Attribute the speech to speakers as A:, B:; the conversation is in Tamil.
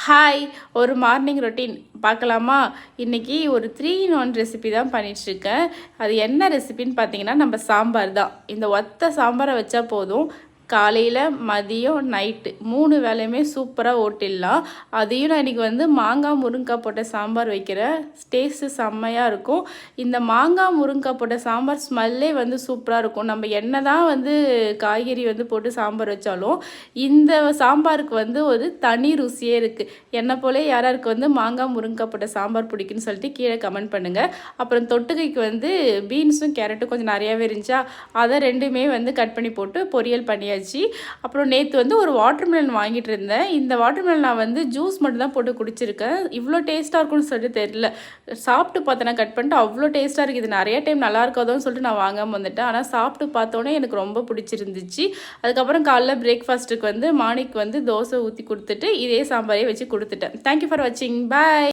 A: ஹாய், ஒரு மார்னிங் ரொட்டீன் பார்க்கலாமா? இன்றைக்கி ஒரு 3 in 1 ரெசிபி தான் பண்ணிகிட்ருக்கேன். அது என்ன ரெசிபின்னு பார்த்தீங்கன்னா, நம்ம சாம்பார் தான். இந்த ஒத்த சாம்பாரை வச்சா போதும், காலையில், மதியம், நைட்டு 3 வேலையுமே சூப்பராக ஓட்டிடலாம். அதையும் நான் இன்றைக்கி மாங்காய் முருங்கைக்காய் போட்ட சாம்பார் வைக்கிறேன். டேஸ்ட்டு செம்மையாக இருக்கும். இந்த மாங்காய் முருங்கைக்காய் போட்ட சாம்பார் ஸ்மெல்லே சூப்பராக இருக்கும். நம்ம என்ன தான் காய்கறி போட்டு சாம்பார் வச்சாலும் இந்த சாம்பாருக்கு ஒரு தனி ருசியே இருக்குது. என்னை போல யாராருக்கு மாங்காய் முருங்கைக்காய் போட்ட சாம்பார் பிடிக்குன்னு சொல்லிட்டு கீழே கமெண்ட் பண்ணுங்கள். அப்புறம் தொட்டுக்கைக்கு பீன்ஸும் கேரட்டும் கொஞ்சம் நிறையாவே இருந்துச்சா, அதை ரெண்டுமே கட் பண்ணி போட்டு பொரியல் பண்ணியாச்சு. அப்புறம் நேற்று ஒரு வாட்டர்மெலன் வாங்கிட்டு இருந்தேன். இந்த வாட்டர்மெலன் நான் ஜூஸ் மட்டும் தான் போட்டு குடிச்சிருக்கேன். இவ்வளோ டேஸ்ட்டாக இருக்கும்னு சொல்லிட்டு தெரியல. சாப்பிட்டு பார்த்தேன், நான் கட் பண்ணிட்டு அவ்வளோ டேஸ்ட்டாக இருக்குது. இது நிறைய டைம் நல்லா இருக்காதோன்னு சொல்லிட்டு நான் வாங்காமல் வந்துட்டேன். ஆனால் சாப்பிட்டு பார்த்தோன்னே எனக்கு ரொம்ப பிடிச்சிருந்துச்சு. அதுக்கப்புறம் காலைல பிரேக்ஃபாஸ்ட்டுக்கு மார்னிங் தோசை ஊற்றி கொடுத்துட்டு இதே சாம்பாரே வச்சு கொடுத்துட்டேன். தேங்க்யூ ஃபார் வாட்சிங். பாய்.